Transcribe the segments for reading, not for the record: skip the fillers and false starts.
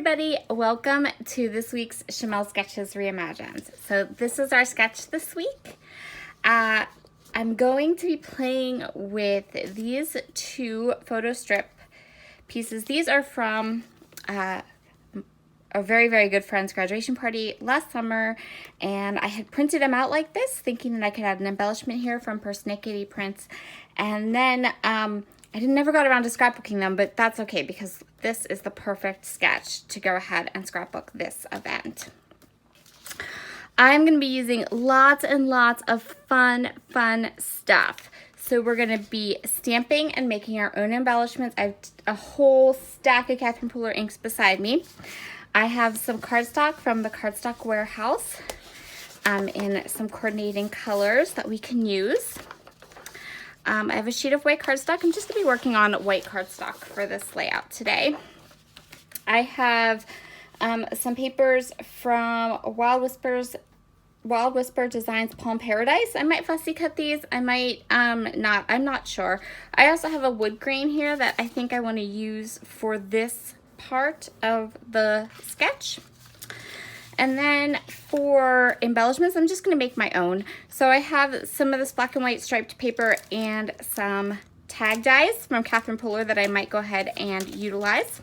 everybody, welcome to this week's Shimelle Sketches Reimagined. So this is our sketch this week. I'm going to be playing with these two photo strip pieces. These are from a very, very good friend's graduation party last summer, and I had printed them out like this, thinking that I could add an embellishment here from Persnickety Prints, and then I never got around to scrapbooking them, but that's okay because this is the perfect sketch to go ahead and scrapbook this event. I'm going to be using lots and lots of fun stuff. So we're going to be stamping and making our own embellishments. I have a whole stack of Catherine Pooler inks beside me. I have some cardstock from the Cardstock Warehouse in some coordinating colors that we can use. I have a sheet of white cardstock. I'm just going to be working on white cardstock for this layout today. I have some papers from Wild Whisper Designs Palm Paradise. I might fussy cut these. I might not. I'm not sure. I also have a wood grain here that I think I want to use for this part of the sketch. And then for embellishments, I'm just going to make my own. So I have some of this black and white striped paper and some tag dies from Catherine Pooler that I might go ahead and utilize.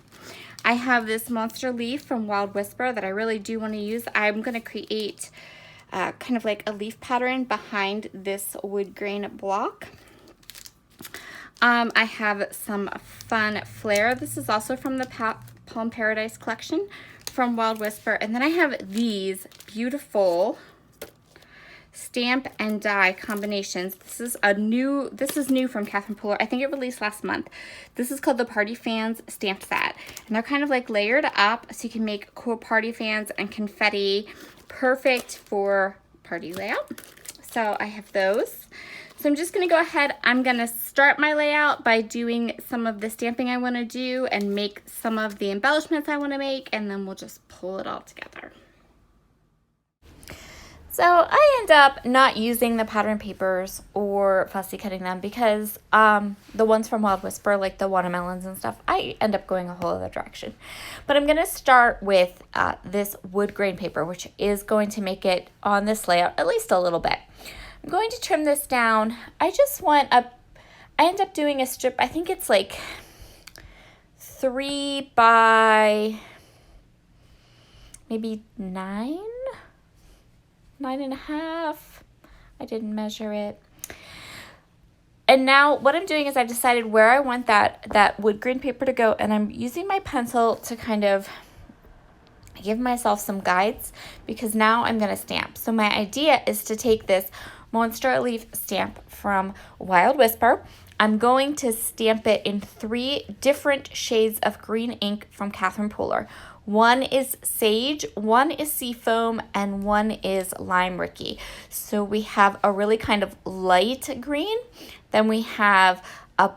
I have this monster leaf from Wild Whisper that I really do want to use. I'm going to create kind of like a leaf pattern behind this wood grain block. I have some fun flair. This is also from the Palm Paradise collection from Wild Whisper. And then I have these beautiful stamp and die combinations. This is new from Catherine Pooler. I think it released last month. This is called the Party Fans Stamped Set. And they're kind of like layered up so you can make cool party fans and confetti. Perfect for party layout. So I have those. So I'm just going to go ahead. I'm going to start my layout by doing some of the stamping I want to do and make some of the embellishments I want to make, and then we'll just pull it all together. So I end up not using the pattern papers or fussy cutting them because the ones from Wild Whisper, like the watermelons and stuff, I end up going a whole other direction. But I'm going to start with this wood grain paper, which is going to make it on this layout at least a little bit. I'm going to trim this down. I end up doing a strip, I think it's like 3 by maybe 9.5. I didn't measure it. And now what I'm doing is I've decided where I want that wood grain paper to go, and I'm using my pencil to kind of give myself some guides because now I'm going to stamp. So my idea is to take this Monster Leaf stamp from Wild Whisper. I'm going to stamp it in 3 different shades of green ink from Catherine Pooler. One is Sage, one is Seafoam, and one is Lime Ricky. So we have a really kind of light green, then we have a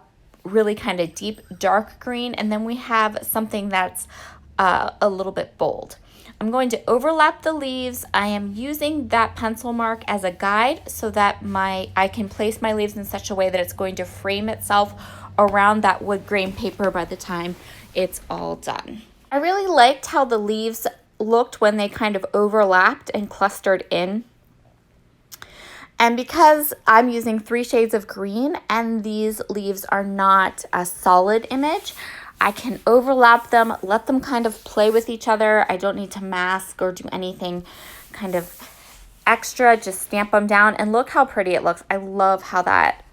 really kind of deep dark green, and then we have something that's a little bit bold. I'm going to overlap the leaves. I am using that pencil mark as a guide so that I can place my leaves in such a way that it's going to frame itself around that wood grain paper by the time it's all done. I really liked how the leaves looked when they kind of overlapped and clustered in. And because I'm using 3 shades of green and these leaves are not a solid image, I can overlap them, let them kind of play with each other. I don't need to mask or do anything kind of extra, just stamp them down. And look how pretty it looks. I love how that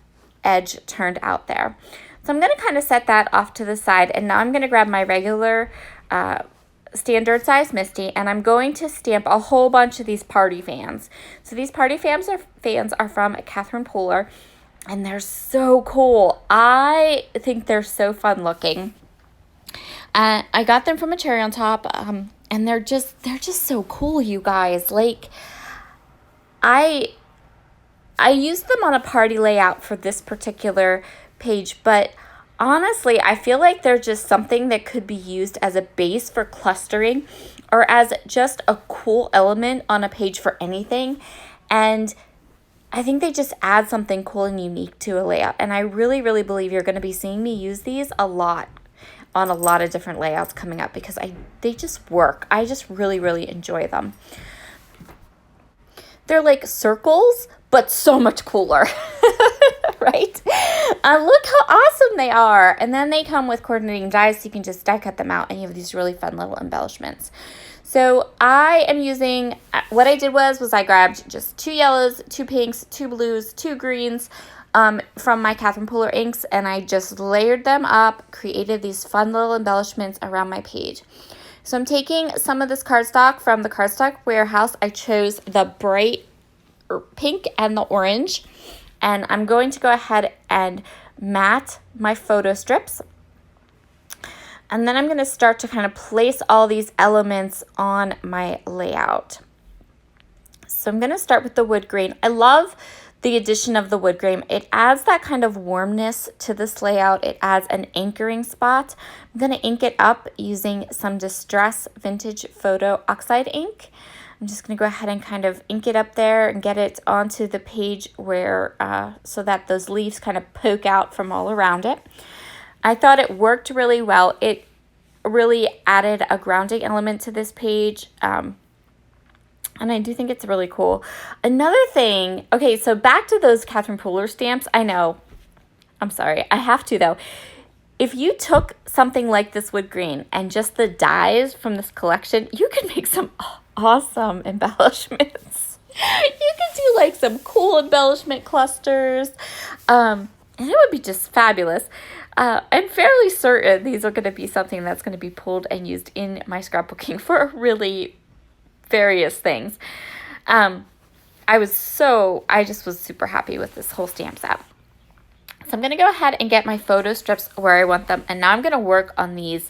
edge turned out there. So I'm going to kind of set that off to the side. And now I'm going to grab my regular standard size Misty, and I'm going to stamp a whole bunch of these party fans. So these party fans are from Catherine Pooler, and they're so cool. I think they're so fun looking. I got them from a Cherry on Top, and they're just so cool, you guys. Like, I used them on a party layout for this particular page, but honestly, I feel like they're just something that could be used as a base for clustering or as just a cool element on a page for anything. And I think they just add something cool and unique to a layout. And I really, really believe you're going to be seeing me use these a lot on a lot of different layouts coming up because they just work. I just really, really enjoy them. They're like circles, but so much cooler, right? Look how awesome they are. And then they come with coordinating dies, so you can just die cut them out, and you have these really fun little embellishments. So I am using, what I did was I grabbed just 2 yellows, 2 pinks, 2 blues, 2 greens from my Catherine Pooler inks, and I just layered them up, created these fun little embellishments around my page. So I'm taking some of this cardstock from the Cardstock Warehouse. I chose the bright pink and the orange, and I'm going to go ahead and mat my photo strips. And then I'm going to start to kind of place all these elements on my layout. So I'm going to start with the wood grain. I love the addition of the wood grain. It adds that kind of warmness to this layout. It adds an anchoring spot. I'm going to ink it up using some Distress Vintage Photo Oxide ink. I'm just going to go ahead and kind of ink it up there and get it onto the page where so that those leaves kind of poke out from all around it. I thought it worked really well. It really added a grounding element to this page. And I do think it's really cool. Another thing, okay, so back to those Catherine Pooler stamps. I know, I'm sorry, I have to though. If you took something like this wood green and just the dies from this collection, you could make some awesome embellishments. You could do like some cool embellishment clusters. And it would be just fabulous. I'm fairly certain these are going to be something that's going to be pulled and used in my scrapbooking for really various things. I just was super happy with this whole stamp set. So I'm going to go ahead and get my photo strips where I want them. And now I'm going to work on these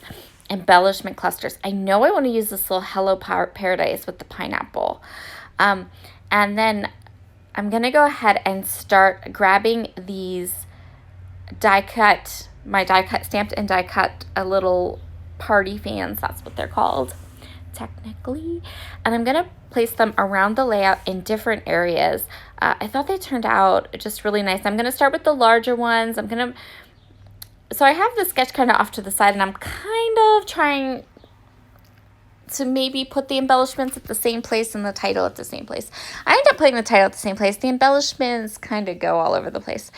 embellishment clusters. I know I want to use this little Hello Paradise with the pineapple. And then I'm going to go ahead and start grabbing these my die cut stamped and die cut little party fans. That's what they're called technically. And I'm going to place them around the layout in different areas. I thought they turned out just really nice. I'm going to start with the larger ones. So I have the sketch kind of off to the side, and I'm kind of trying to maybe put the embellishments at the same place and the title at the same place. I end up putting the title at the same place. The embellishments kind of go all over the place.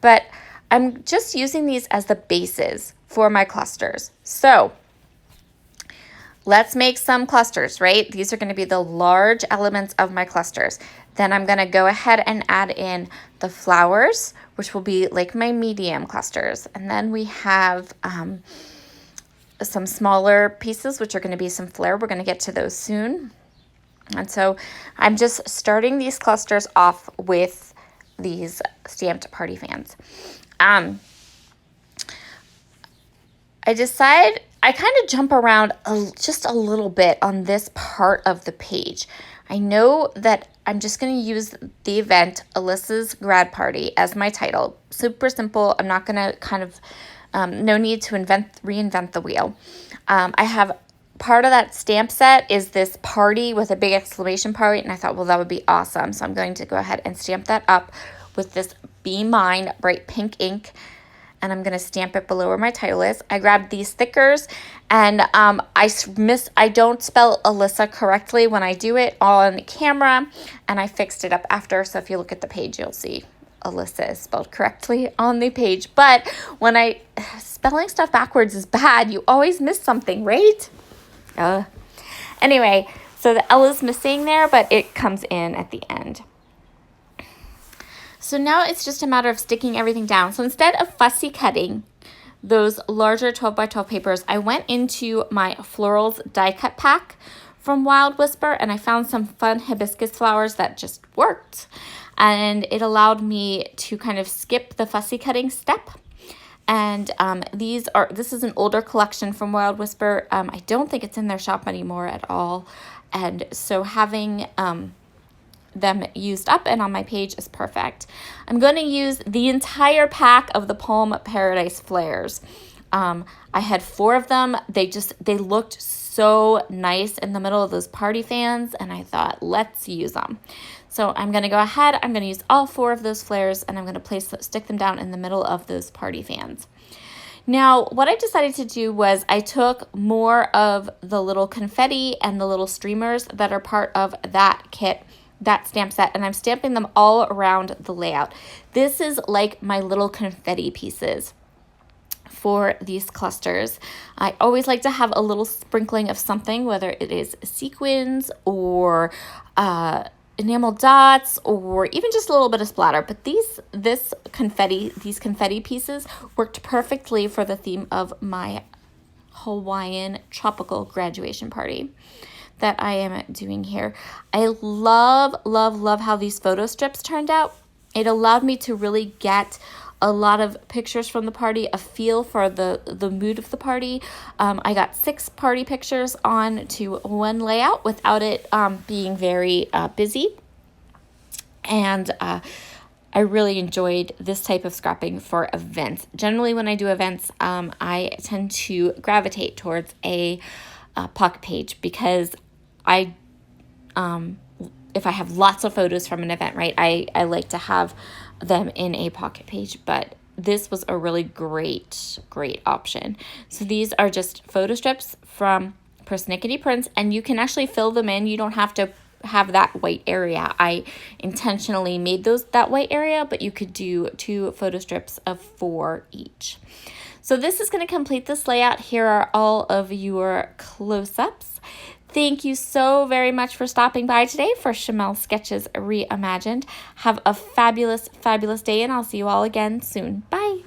But I'm just using these as the bases for my clusters. So let's make some clusters, right? These are going to be the large elements of my clusters. Then I'm going to go ahead and add in the flowers, which will be like my medium clusters. And then we have some smaller pieces, which are going to be some flair. We're going to get to those soon. And so I'm just starting these clusters off with these stamped party fans. I kind of jump around just a little bit on this part of the page. I know that I'm just going to use the event Alyssa's Grad Party as my title. Super simple. I'm not going to kind of, no need to reinvent the wheel. I have part of that stamp set is this party with a big exclamation point, and I thought, well, that would be awesome. So I'm going to go ahead and stamp that up with this Be Mine bright pink ink, and I'm going to stamp it below where my title is. I grabbed these stickers, and I don't spell Alyssa correctly when I do it on camera, and I fixed it up after. So if you look at the page, you'll see Alyssa is spelled correctly on the page. But when spelling stuff backwards is bad. You always miss something, right? Anyway, so the L is missing there, but it comes in at the end. So now it's just a matter of sticking everything down. So instead of fussy cutting those larger 12 by 12 papers, I went into my Florals die cut pack from Wild Whisper, and I found some fun hibiscus flowers that just worked. And it allowed me to kind of skip the fussy cutting step. And this is an older collection from Wild Whisper. I don't think it's in their shop anymore at all. And so having them used up and on my page is perfect. I'm going to use the entire pack of the Palm Paradise flares. I had 4 of them. They looked so nice in the middle of those party fans, and I thought, let's use them. So I'm going to go ahead, I'm going to use all 4 of those flares, and I'm going to stick them down in the middle of those party fans. Now, what I decided to do was I took more of the little confetti and the little streamers that are part of that kit, that stamp set, and I'm stamping them all around the layout. This is like my little confetti pieces for these clusters. I always like to have a little sprinkling of something, whether it is sequins or enamel dots or even just a little bit of splatter. But these confetti pieces worked perfectly for the theme of my Hawaiian tropical graduation party that I am doing here. I love, love, love how these photo strips turned out. It allowed me to really get a lot of pictures from the party, a feel for the mood of the party. I got 6 party pictures on to one layout without it being very busy. And I really enjoyed this type of scrapping for events. Generally, when I do events, I tend to gravitate towards a pocket page because if I have lots of photos from an event, right, I like to have them in a pocket page, but this was a really great option. So these are just photo strips from Persnickety Prints, and you can actually fill them in. You don't have to have that white area. I intentionally made that white area, but you could do 2 photo strips of 4 each. So this is going to complete this layout. Here are all of your close-ups. Thank you so very much for stopping by today for Shimelle Sketches Reimagined. Have a fabulous, fabulous day, and I'll see you all again soon. Bye.